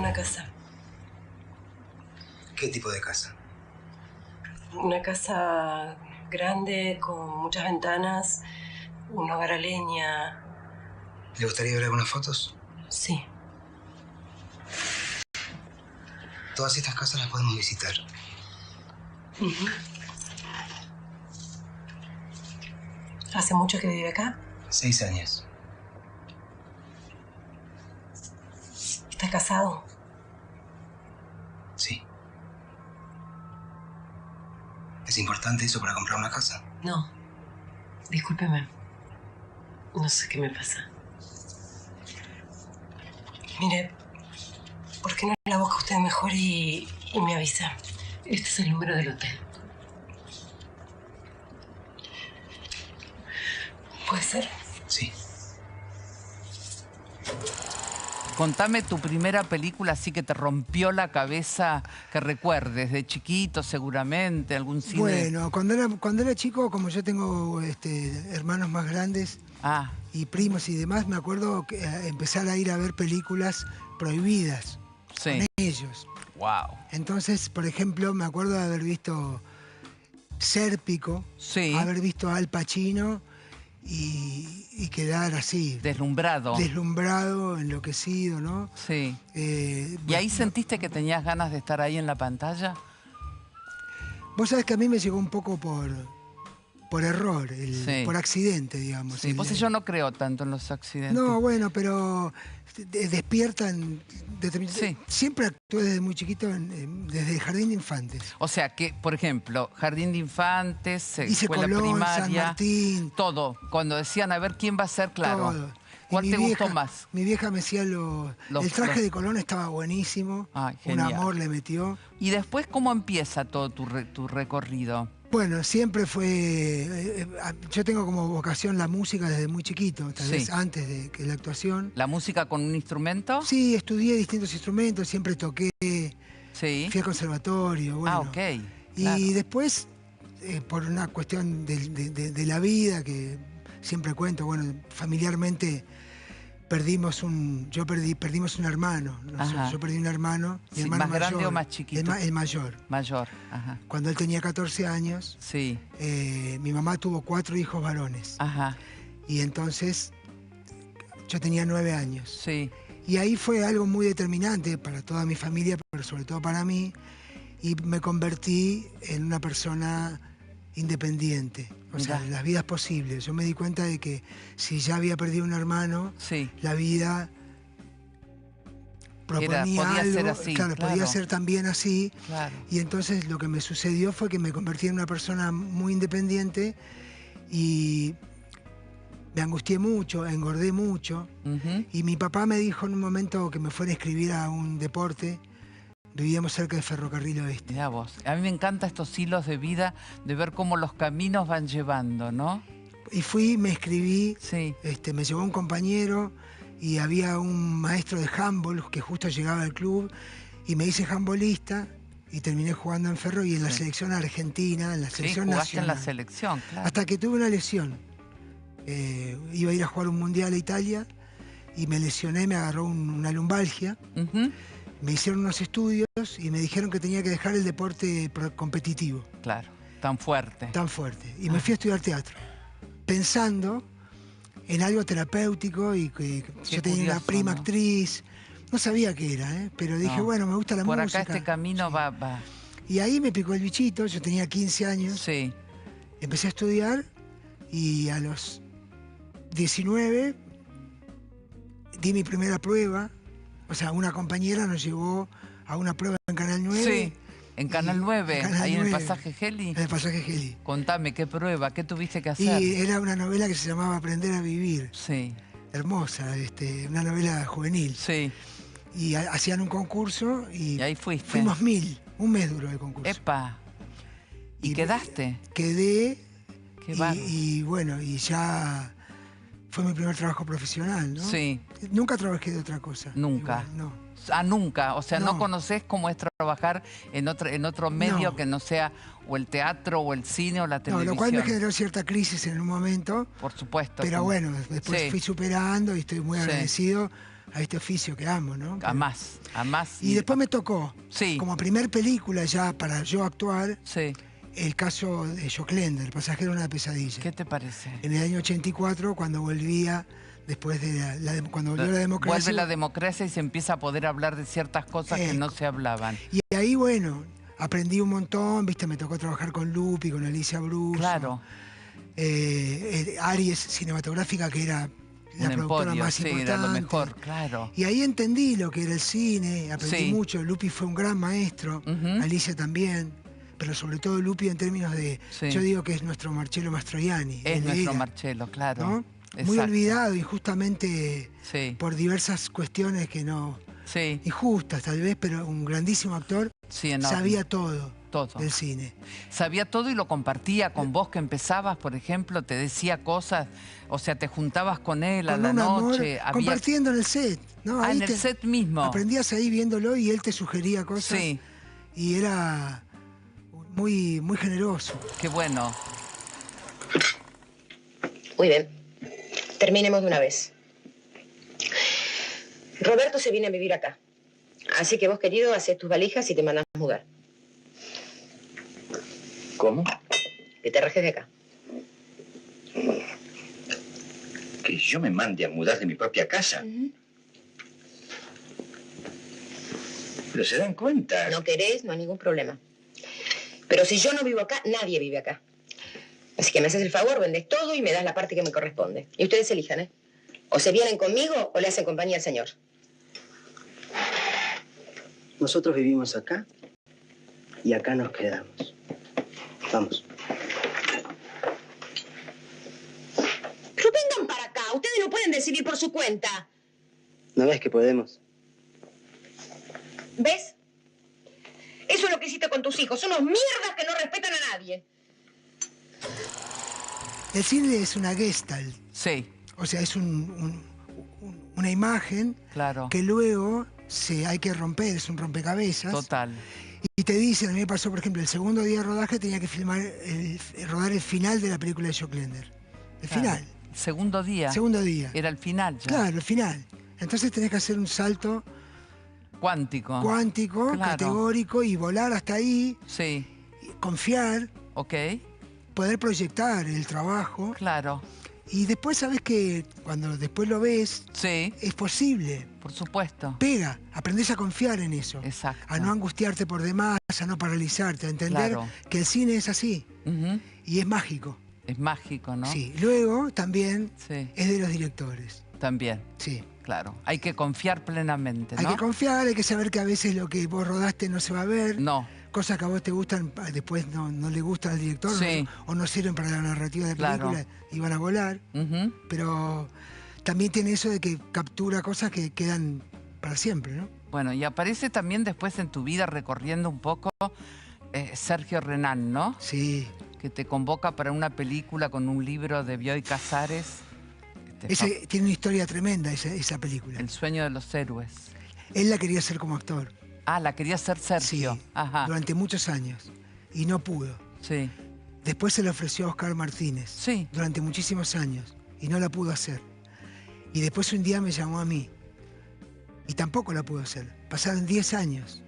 una casa. ¿Qué tipo de casa? Una casa grande, con muchas ventanas, un hogar a leña. ¿Le gustaría ver algunas fotos? Sí. Todas estas casas las podemos visitar. ¿Hace mucho que vive acá? 6 años. ¿Está casado? Sí. ¿Es importante eso para comprar una casa? No. Discúlpeme. No sé qué me pasa. Mire, ¿por qué no la busca usted mejor y me avisa? Este es el número del hotel. ¿Puede ser? Sí. Contame tu primera película así que te rompió la cabeza, que recuerdes, de chiquito seguramente, algún cine. Bueno, cuando era chico, como yo tengo hermanos más grandes y primos y demás, me acuerdo que empezar a ir a ver películas prohibidas con ellos. Wow. Entonces, por ejemplo, me acuerdo de haber visto Sérpico, haber visto a Al Pacino y quedar así. Deslumbrado. Deslumbrado, enloquecido, ¿no? Sí. ¿Y ahí sentiste que tenías ganas de estar ahí en la pantalla? Vos sabés que a mí me llegó un poco por error, por accidente, digamos. Sí, vos y yo no creo tanto en los accidentes. No, bueno, pero despiertan... Siempre actué desde muy chiquito, desde el jardín de infantes. O sea que, por ejemplo, jardín de infantes, Hice escuela Colón, primaria, San Martín. Todo. Cuando decían a ver quién va a ser, claro. Todo. ¿Cuál te gustó más? Mi vieja me hacía el traje de Colón estaba buenísimo. Un amor le metió. ¿Y después cómo empieza todo tu recorrido? Bueno, siempre fue... yo tengo como vocación la música desde muy chiquito, tal vez antes de que la actuación. ¿La música con un instrumento? Sí, estudié distintos instrumentos, siempre toqué. Sí. Fui al conservatorio, bueno. Ok. Y después, por una cuestión de la vida, que siempre cuento, bueno, familiarmente perdimos un hermano. Yo perdí un hermano, mi hermano ¿Más mayor, grande o más chiquito? El mayor. Mayor, ajá. Cuando él tenía 14 años, mi mamá tuvo 4 hijos varones. Ajá. Y entonces yo tenía 9 años. Sí. Y ahí fue algo muy determinante para toda mi familia, pero sobre todo para mí. Y me convertí en una persona independiente. O sea, las vidas posibles. Yo me di cuenta de que si ya había perdido un hermano, la vida proponía podía algo. Ser así, claro, podía ser también así. Claro. Y entonces lo que me sucedió fue que me convertí en una persona muy independiente y me angustié mucho, engordé mucho. Y mi papá me dijo en un momento que me fuera a inscribir a un deporte. Vivíamos cerca del Ferrocarril Oeste. Mirá vos. A mí me encantan estos hilos de vida, de ver cómo los caminos van llevando, ¿no? Y fui, me inscribí, me llevó un compañero y había un maestro de handball que justo llegaba al club y me hice handballista y terminé jugando en Ferro y en la selección argentina, en la selección nacional. En la selección, claro. Hasta que tuve una lesión. Iba a ir a jugar un mundial a Italia y me lesioné, me agarró una lumbalgia. Me hicieron unos estudios y me dijeron que tenía que dejar el deporte competitivo. Claro, tan fuerte. Tan fuerte. Y me fui a estudiar teatro, pensando en algo terapéutico y que yo tenía una prima actriz. No sabía qué era, pero dije, bueno, me gusta la música. Por acá este camino va. Y ahí me picó el bichito, yo tenía 15 años. Sí. Empecé a estudiar y a los 19 di mi primera prueba. O sea, una compañera nos llevó a una prueba en Canal 9. Sí, en Canal 9, ahí en el pasaje Geli. En el pasaje Geli. Contame, ¿qué prueba? ¿Qué tuviste que hacer? Y era una novela que se llamaba Aprender a Vivir. Sí. Hermosa, una novela juvenil. Sí. Y hacían un concurso y ahí fuiste. Fuimos 1000, un mes duró el concurso. ¡Epa! ¿Y quedaste? Quedé. Qué y bueno, y ya fue mi primer trabajo profesional, ¿no? Sí. Nunca trabajé de otra cosa. Nunca. Igual, no. Ah, nunca. O sea, no conocés cómo es trabajar en otro medio que no sea o el teatro o el cine o la televisión. Lo cual me generó cierta crisis en un momento. Por supuesto. Pero bueno, después fui superando y estoy muy agradecido a este oficio que amo, ¿no? A más. Y después me tocó, Sí. como primer película ya para yo actuar, Sí. el caso de Joclender, El pasajero de una pesadilla. ¿Qué te parece? En el año 84, cuando volvía, después de cuando volvió la democracia. Vuelve la democracia y se empiza a poder hablar de ciertas cosas que no se hablaban. Y ahí, bueno, aprendí un montón, ¿viste? Me tocó trabajar con Lupi, con Alicia Bruso. Claro. Aries Cinematográfica, que era la Un productora emporio, más sí, importante. era lo mejor, claro. Y ahí entendí lo que era el cine, aprendí Sí. mucho. Lupi fue un gran maestro, Alicia también, pero sobre todo Lupi en términos de, Sí. yo digo que es nuestro Marcello Mastroianni. Es él nuestro era, Marcello, claro. ¿no? Muy Exacto. olvidado, injustamente Sí. por diversas cuestiones que no, Sí. injustas tal vez, pero un grandísimo actor, Sí, enorme. sabía todo Todo. del cine. Sabía todo y lo compartía con vos que empezabas, por ejemplo, te decía cosas, o sea, te juntabas con él a Con la un amor, noche. compartiendo en el set. ¿no? Ah, Ahí en el set mismo. Aprendías ahí viéndolo y él te sugería cosas. Sí, Y era muy, muy generoso. qué bueno. Muy bien. Terminemos de una vez. Roberto se viene a vivir acá. Así que vos, querido, haces tus valijas y te mandas a mudar. ¿Cómo? Que te rajes de acá. ¿Que yo me mande a mudar de mi propia casa? Pero se dan cuenta. No querés, no hay ningún problema. Pero si yo no vivo acá, nadie vive acá. Así que me haces el favor, vendes todo y me das la parte que me corresponde. Y ustedes elijan, ¿eh? O se vienen conmigo o le hacen compañía al señor. Nosotros vivimos acá y acá nos quedamos. Vamos. Pero vengan para acá. Ustedes no pueden decidir por su cuenta. ¿No ves que podemos? ¿Ves? Eso es lo que hiciste con tus hijos. Son unos mierdas que no respetan a nadie. El cine es una gestalt, Sí, o sea, es una imagen claro. que luego hay que romper, es un rompecabezas. Total. Y te dicen, a mí me pasó, por ejemplo, el segundo día de rodaje tenía que rodar el final de la película de Joclender. El Claro. final. Segundo día. Segundo día. Era el final ya. Claro, el final. Entonces tenés que hacer un salto Cuántico. cuántico, Claro. categórico, y volar hasta ahí, Sí, y confiar, ok, poder proyectar el trabajo. claro. Y después sabes que cuando después lo ves, Sí, es posible. por supuesto. Pega, aprendés a confiar en eso. Exacto. A no angustiarte por demás, a no paralizarte, a entender Claro. que el cine es así Ujú. y es mágico. Es mágico, ¿no? Sí. Luego también Sí, es de los directores. también, Sí. claro. Hay que confiar plenamente, ¿no? Hay que confiar, hay que saber que a veces lo que vos rodaste no se va a ver. No, Cosas que a vos te gustan, después no le gustan al director, Sí. o no sirven para la narrativa de la Claro. película y van a volar. ujú, Pero también tiene eso de que captura cosas que quedan para siempre, ¿no? bueno, y aparece también después en tu vida recorriendo un poco Sergio Renán, ¿no? Sí. Que te convoca para una película con un libro de Bioy Casares. Tiene una historia tremenda esa película. El sueño de los héroes. Él la quería hacer como actor. Ah, la quería hacer Sergio. Sí, Ajá. durante muchos años. Y no pudo. Sí. Después se le ofreció a Oscar Martínez. Sí. Durante muchísimos años. Y no la pudo hacer. Y después un día me llamó a mí. Y tampoco la pudo hacer. Pasaron 10 años.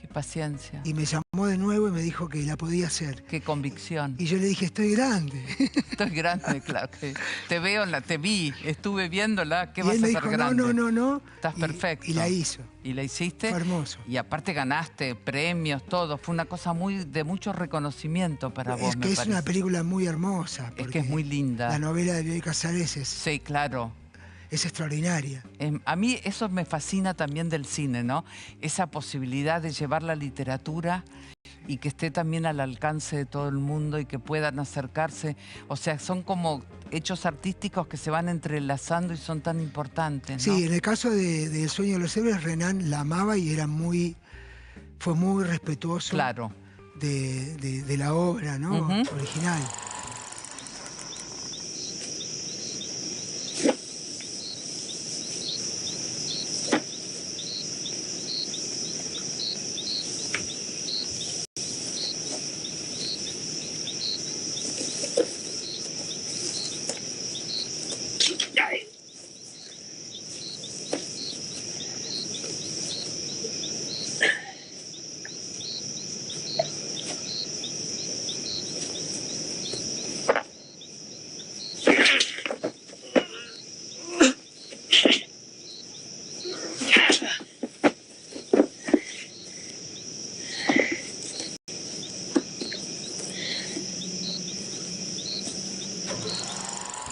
Qué paciencia. Y me llamó de nuevo y me dijo que la podía hacer. Qué convicción. Y yo le dije, estoy grande. Estoy grande, claro. Que te veo, te vi, estuve viéndola. ¿Qué Y vas él a me hacer dijo, grande? no. Estás perfecto. Y la hizo. Y la hiciste. Fue hermoso. Y aparte ganaste premios, todo. Fue una cosa de mucho reconocimiento para vos, Es que me es una parece. película muy hermosa. Es que porque es muy linda. La novela de Bioy Casares Sí, claro. es extraordinaria. A mí eso me fascina también del cine, ¿no? Esa posibilidad de llevar la literatura y que esté también al alcance de todo el mundo y que puedan acercarse. O sea, son como hechos artísticos que se van entrelazando y son tan importantes, ¿no? Sí, en el caso de El sueño de los héroes, Renan la amaba y fue muy respetuoso Claro. de la obra, ¿no? Ujú. Original.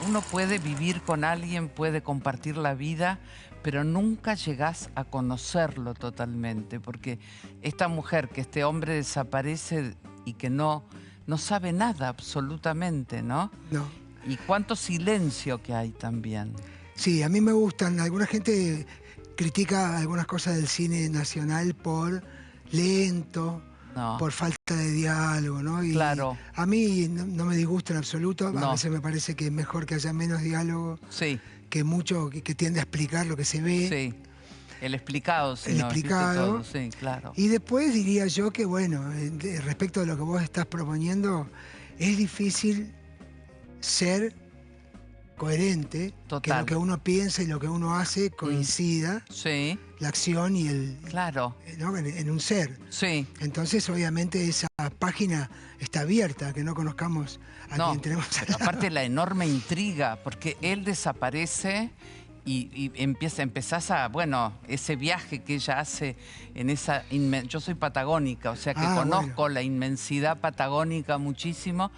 uno puede vivir con alguien, puede compartir la vida, pero nunca llegás a conocerlo totalmente, porque esta mujer, que este hombre desaparece y que no sabe nada absolutamente, ¿no? No. Y cuánto silencio que hay también. Sí, a mí me gustan. Alguna gente critica algunas cosas del cine nacional por lento, por falta de diálogo, ¿no? Y claro. A mí no me disgusta en absoluto. No. A veces me parece que es mejor que haya menos diálogo. Sí. Que mucho que tiende a explicar lo que se ve. Sí, el explicado. El explicado. Todo. Sí, claro. Y después diría yo que, bueno, respecto de lo que vos estás proponiendo, es difícil ser coherente, Total. que lo que uno piensa y lo que uno hace coincida, sí. La acción y el... Claro. ¿no? en un ser. Sí. Entonces, obviamente, esa página está abierta, que no conozcamos a quien tenemos al lado. Aparte la enorme intriga, porque él desaparece y empezás a, bueno, ese viaje que ella hace en esa... Yo soy patagónica, o sea que conozco la inmensidad patagónica muchísimo,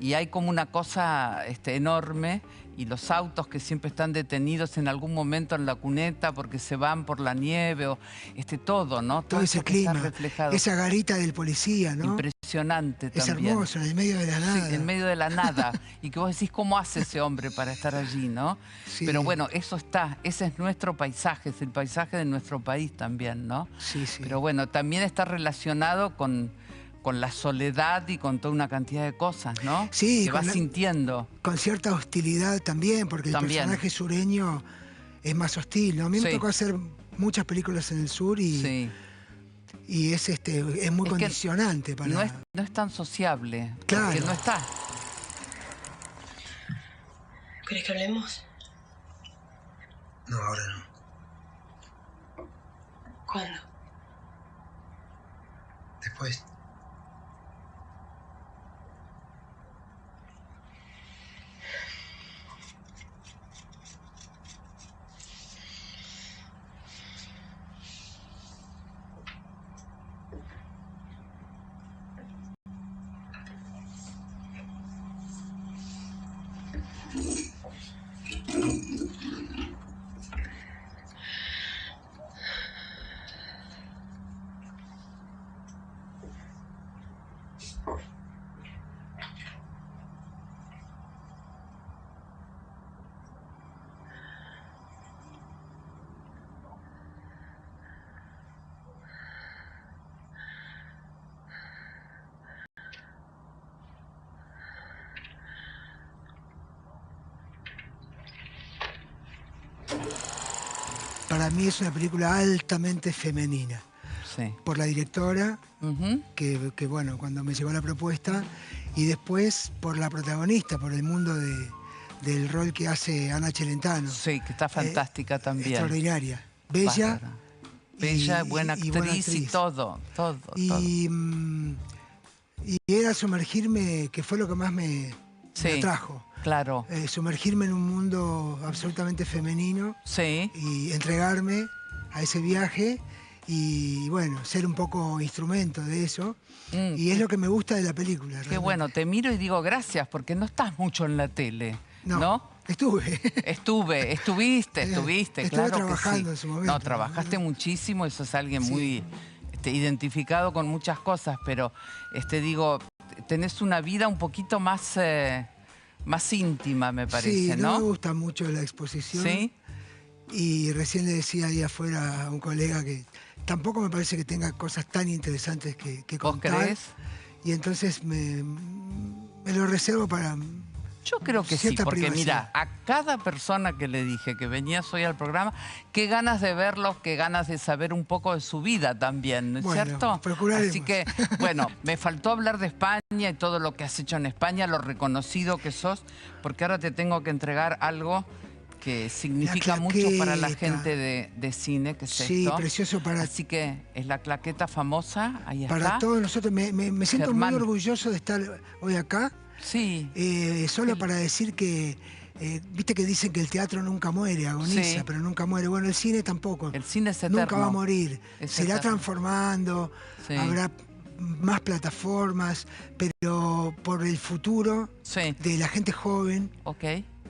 y hay como una cosa enorme, y los autos que siempre están detenidos en algún momento en la cuneta porque se van por la nieve, o todo, ¿no? Todo ese clima, esa garita del policía, ¿no? Impresionante también. Es hermoso, en el medio de la nada. Sí, en medio de la nada. Y que vos decís, ¿cómo hace ese hombre para estar allí, no? Sí. Pero bueno, eso está, ese es nuestro paisaje, es el paisaje de nuestro país también, ¿no? Sí, sí. Pero bueno, también está relacionado con la soledad y con toda una cantidad de cosas, ¿no? Sí, que vas sintiendo. Con cierta hostilidad también, porque el personaje sureño es más hostil, ¿no? A mí me tocó hacer muchas películas en el sur y, y es muy condicionante para... No es tan sociable. Claro. Porque no está. ¿Querés que hablemos? No, ahora no. ¿Cuándo? Después. Para mí es una película altamente femenina. Sí. Por la directora, que bueno, cuando me llegó la propuesta, y después por la protagonista, por el mundo del rol que hace Ana Celentano. Sí, que está fantástica también. Extraordinaria. Bella. Bella, buena actriz y todo. Y era sumergirme, que fue lo que más me atrajo. Claro. Sumergirme en un mundo absolutamente femenino. Sí. Y entregarme a ese viaje y, bueno, ser un poco instrumento de eso. Y es lo que me gusta de la película. Qué realmente. bueno, te miro y digo gracias, porque no estás mucho en la tele, ¿no? Estuviste, claro trabajando que sí. en su momento. No, trabajaste muchísimo y sos alguien muy identificado con muchas cosas, pero digo, tenés una vida un poquito más íntima, me parece, sí, ¿no? me gusta mucho la exposición. Sí. Y recién le decía ahí afuera a un colega que tampoco me parece que tenga cosas tan interesantes que contar. ¿Vos crees? Y entonces me lo reservo para... Yo creo que sí, porque mira, a cada persona que le dije que venías hoy al programa, qué ganas de verlos, qué ganas de saber un poco de su vida también, ¿no es cierto? Procuraremos. Así que, bueno, me faltó hablar de España y todo lo que has hecho en España, lo reconocido que sos, porque ahora te tengo que entregar algo que significa mucho para la gente de cine, que es esto. Sí, precioso para... Así que es la claqueta famosa, ahí está. Para todos nosotros, me siento muy orgulloso de estar hoy acá. Sí. Solo para decir que, viste que dicen que el teatro nunca muere, agoniza, pero nunca muere. Bueno, el cine tampoco. El cine es eterno. Nunca va a morir. Se irá transformando, habrá más plataformas, pero por el futuro de la gente joven,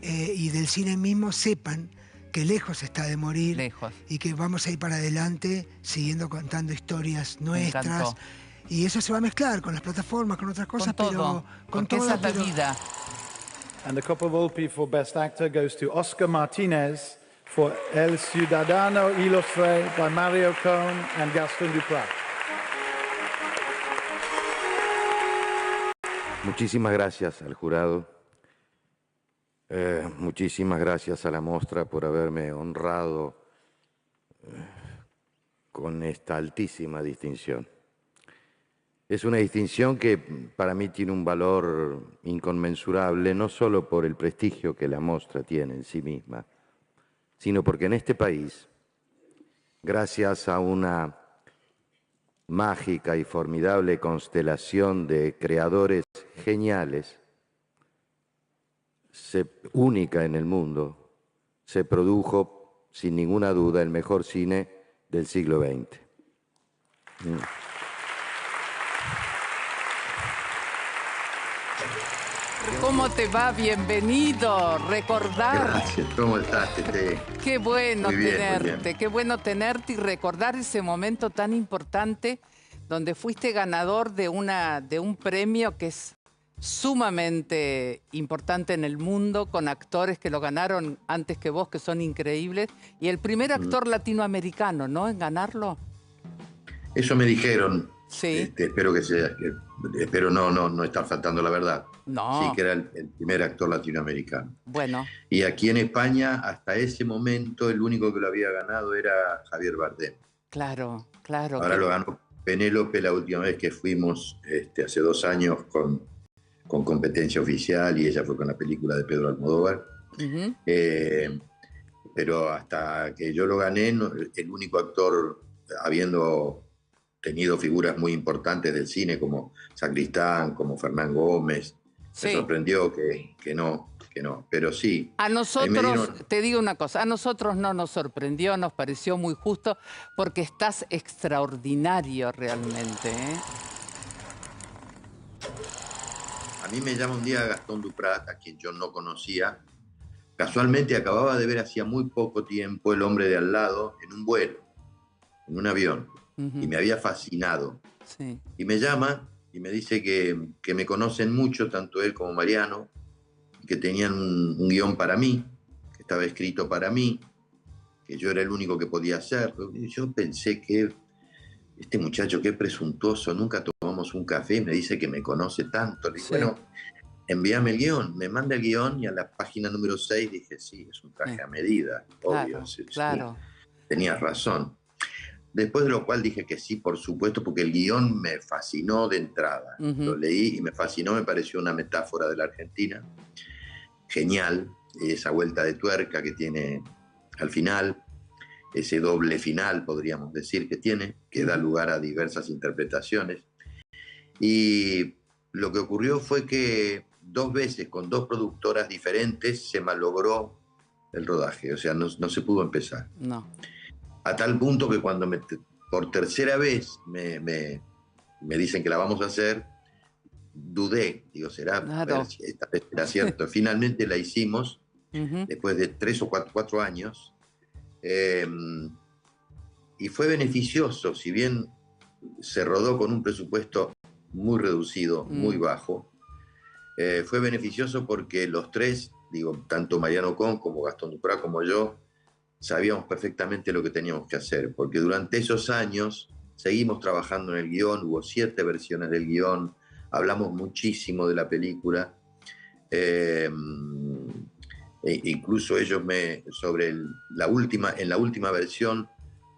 y del cine mismo sepan que lejos está de morir Lejos. y que vamos a ir para adelante siguiendo contando historias nuestras. encantó. Y eso se va a mezclar con las plataformas, con otras cosas, Con todo, pero con porque todo. esa es la pero- vida. And the Coppa Volpi for Best Actor goes to Oscar Martinez for El Ciudadano Ilustre by Mario Cohn and Gaston Duprat. Muchísimas gracias al jurado. Muchísimas gracias a la Mostra por haberme honrado con esta altísima distinción. Es una distinción que para mí tiene un valor inconmensurable, no solo por el prestigio que la Mostra tiene en sí misma, sino porque en este país, gracias a una mágica y formidable constelación de creadores geniales, única en el mundo, se produjo, sin ninguna duda, el mejor cine del siglo XX. ¿Cómo te va? Bienvenido. Recordar. Gracias. ¿Cómo estás, Tete? Qué bueno Muy bien, muy tenerte, bien. qué bueno tenerte y recordar ese momento tan importante donde fuiste ganador de un premio que es sumamente importante en el mundo, con actores que lo ganaron antes que vos, que son increíbles, y el primer actor latinoamericano, ¿no?, en ganarlo. Eso me dijeron. Sí. Espero que sea. Espero no estar faltando la verdad. No. Sí, que era el primer actor latinoamericano. Bueno, Y aquí en España, hasta ese momento, el único que lo había ganado era Javier Bardem. claro, claro. Ahora lo ganó Penélope la última vez que fuimos, hace 2 años, con competencia oficial, y ella fue con la película de Pedro Almodóvar. Ujú. Pero hasta que yo lo gané, el único actor, habiendo tenido figuras muy importantes del cine como Sacristán, como Fernán Gómez, Sí. me sorprendió que no, pero sí. A Ahí me nosotros, dieron- te digo una cosa, a nosotros no nos sorprendió, nos pareció muy justo, porque estás extraordinario realmente, ¿eh? A mí me llama un día Gastón Duprat, a quien yo no conocía. Casualmente acababa de ver hacía muy poco tiempo El hombre de al lado en un vuelo, en un avión, Ujú. y me había fascinado. Sí. Y me llama y me dice que me conocen mucho, tanto él como Mariano, que tenían un guión para mí, que estaba escrito para mí, que yo era el único que podía hacerlo. Y yo pensé que este muchacho, qué presuntuoso, nunca tomamos un café y me dice que me conoce tanto. Le dije, Sí. bueno, envíame el guión. Me manda el guión y a la página número 6 dije, sí, es un traje Sí. a medida, obvio. Claro, Sí, sí, claro. tenías razón. Después de lo cual dije que sí, por supuesto, porque el guión me fascinó de entrada. Ujú. Lo leí y me fascinó, me pareció una metáfora de la Argentina. Genial, esa vuelta de tuerca que tiene al final, ese doble final, podríamos decir, que tiene, que da lugar a diversas interpretaciones. Y lo que ocurrió fue que 2 veces, con 2 productoras diferentes, se malogró el rodaje, o sea, no se pudo empezar. No. A tal punto que cuando por tercera vez me dicen que la vamos a hacer, dudé. Digo, será, Claro. a ver si esta vez será cierto. Finalmente la hicimos, Ujú. después de 3 o 4 años, y fue beneficioso, si bien se rodó con un presupuesto muy reducido, muy bajo, fue beneficioso porque los 3, digo, tanto Mariano Cohn como Gastón Duprat como yo, sabíamos perfectamente lo que teníamos que hacer, porque durante esos años seguimos trabajando en el guión, hubo 7 versiones del guión, hablamos muchísimo de la película, incluso ellos en la última versión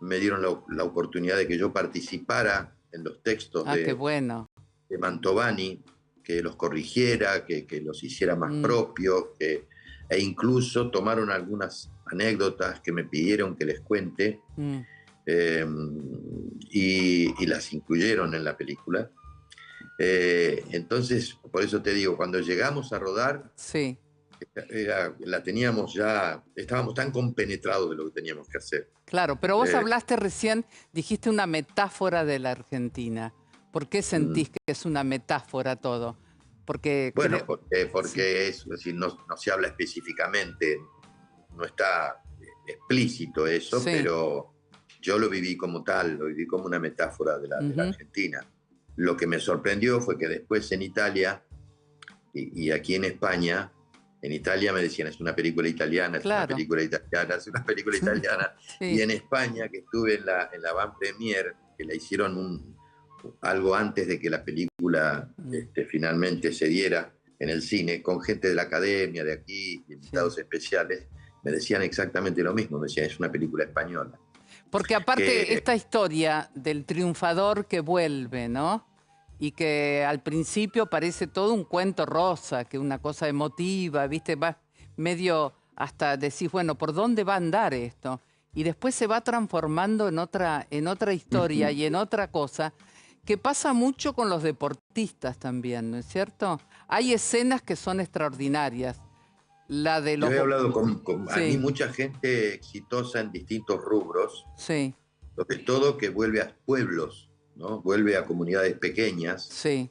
me dieron la oportunidad de que yo participara en los textos Qué bueno. de Mantovani, que los corrigiera, que los hiciera más propios, e incluso tomaron algunas anécdotas que me pidieron que les cuente y las incluyeron en la película. Entonces, por eso te digo, cuando llegamos a rodar, Sí. la teníamos ya, estábamos tan compenetrados de lo que teníamos que hacer. Claro, pero vos hablaste recién, dijiste una metáfora de la Argentina. ¿Por qué sentís que es una metáfora todo? Porque bueno, porque es decir, no se habla específicamente, no está explícito eso, pero yo lo viví como tal, lo viví como una metáfora de la Argentina. Lo que me sorprendió fue que después en Italia y aquí en España, en Italia me decían, es una película italiana, es una película italiana, es una película italiana. Y en España, que estuve en la Van Premier, que la hicieron algo antes de que la película finalmente se diera en el cine, con gente de la academia, de aquí, invitados especiales, me decían exactamente lo mismo, me decían, es una película española. Porque aparte esta historia del triunfador que vuelve, ¿no? Y que al principio parece todo un cuento rosa, que una cosa emotiva, ¿viste? Va medio hasta decís, bueno, ¿por dónde va a andar esto? Y después se va transformando en otra historia y en otra cosa, que pasa mucho con los deportistas también, ¿no es cierto? Hay escenas que son extraordinarias. La de los... Yo he hablado con a mí mucha gente exitosa en distintos rubros, sobre todo que vuelve a pueblos, ¿no? Vuelve a comunidades pequeñas, y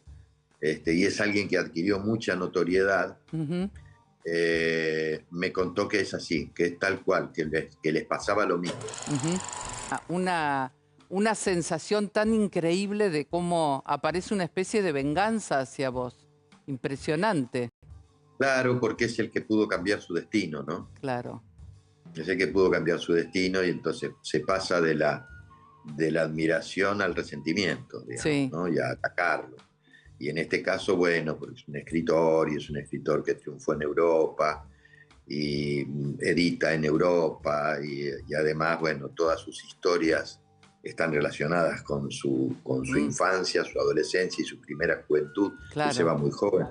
es alguien que adquirió mucha notoriedad. Me contó que es así, que es tal cual, que les pasaba lo mismo. Una sensación tan increíble de cómo aparece una especie de venganza hacia vos. Impresionante. Claro, porque es el que pudo cambiar su destino, ¿no? Claro. Es el que pudo cambiar su destino y entonces se pasa de la admiración al resentimiento, digamos, ¿no? Y a atacarlo. Y en este caso, bueno, porque es un escritor y es un escritor que triunfó en Europa y edita en Europa y además, bueno, todas sus historias están relacionadas con su infancia, su adolescencia y su primera juventud, que se va muy joven,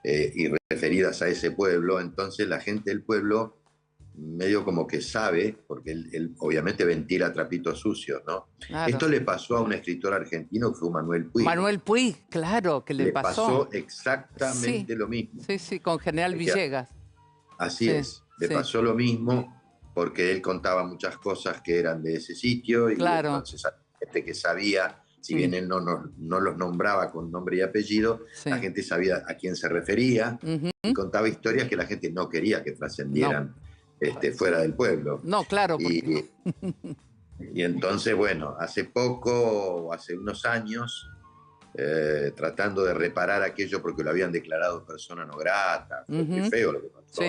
y referidas a ese pueblo. Entonces la gente del pueblo medio como que sabe, porque él obviamente ventila trapitos sucios, ¿no? Claro. Esto le pasó a un escritor argentino que fue Manuel Puig. Manuel Puig, claro, que le pasó. Le pasó exactamente lo mismo. Sí, con General Villegas. Así es, le pasó lo mismo porque él contaba muchas cosas que eran de ese sitio y entonces la gente que sabía, si bien él no los nombraba con nombre y apellido, la gente sabía a quién se refería y contaba historias que la gente no quería que trascendieran fuera del pueblo. No, claro. Y entonces, bueno, hace unos años, tratando de reparar aquello porque lo habían declarado persona no grata, fue muy feo lo que pasó.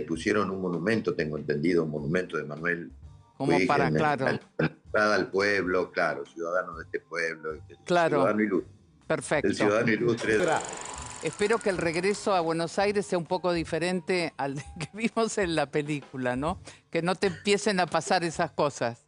Pusieron un monumento, tengo entendido, un monumento de Manuel Puig, para, la entrada al pueblo, claro, ciudadano de este pueblo, ciudadano ilustre. Perfecto. El ciudadano ilustre. Espero que el regreso a Buenos Aires sea un poco diferente al que vimos en la película, ¿no? Que no te empiecen a pasar esas cosas.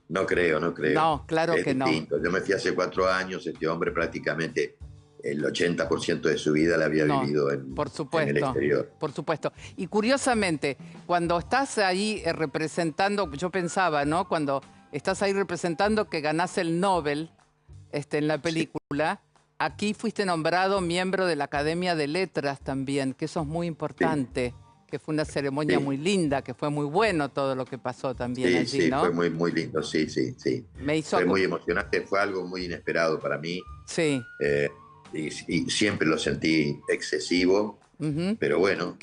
No creo. No, claro que distinto. Yo me fui hace 4 años, este hombre prácticamente el 80% de su vida la había vivido en el exterior. Por supuesto. Y curiosamente, cuando estás ahí representando, yo pensaba, ¿no? Cuando estás ahí representando que ganás el Nobel en la película, aquí fuiste nombrado miembro de la Academia de Letras también, que eso es muy importante, que fue una ceremonia muy linda, que fue muy bueno todo lo que pasó también allí, ¿no? Fue muy lindo, sí. Fue muy emocionante, fue algo muy inesperado para mí. Sí. Y siempre lo sentí excesivo, pero bueno,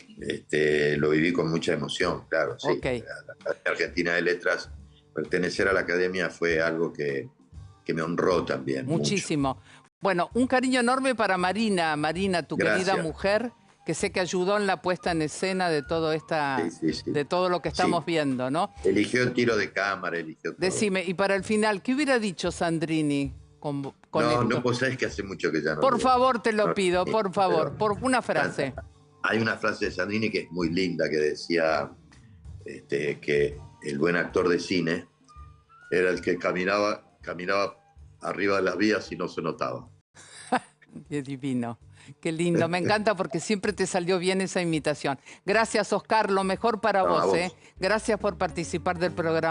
lo viví con mucha emoción, claro, sí. La Argentina de Letras, pertenecer a la Academia fue algo que me honró también. Muchísimo. Mucho. Bueno, un cariño enorme para Marina, tu querida mujer, que sé que ayudó en la puesta en escena de todo de todo lo que estamos viendo, ¿no? Eligió el tiro de cámara, eligió todo. Decime, y para el final, ¿qué hubiera dicho Sandrini con esto? No, vos sabés que hace mucho que ya no. Por favor, te lo pido, por favor, por una frase. Hay una frase de Sandrini que es muy linda, que decía que el buen actor de cine era el que caminaba arriba de las vías y no se notaba. Qué divino, qué lindo. Me encanta porque siempre te salió bien esa imitación. Gracias, Oscar, lo mejor para vos. Gracias por participar del programa.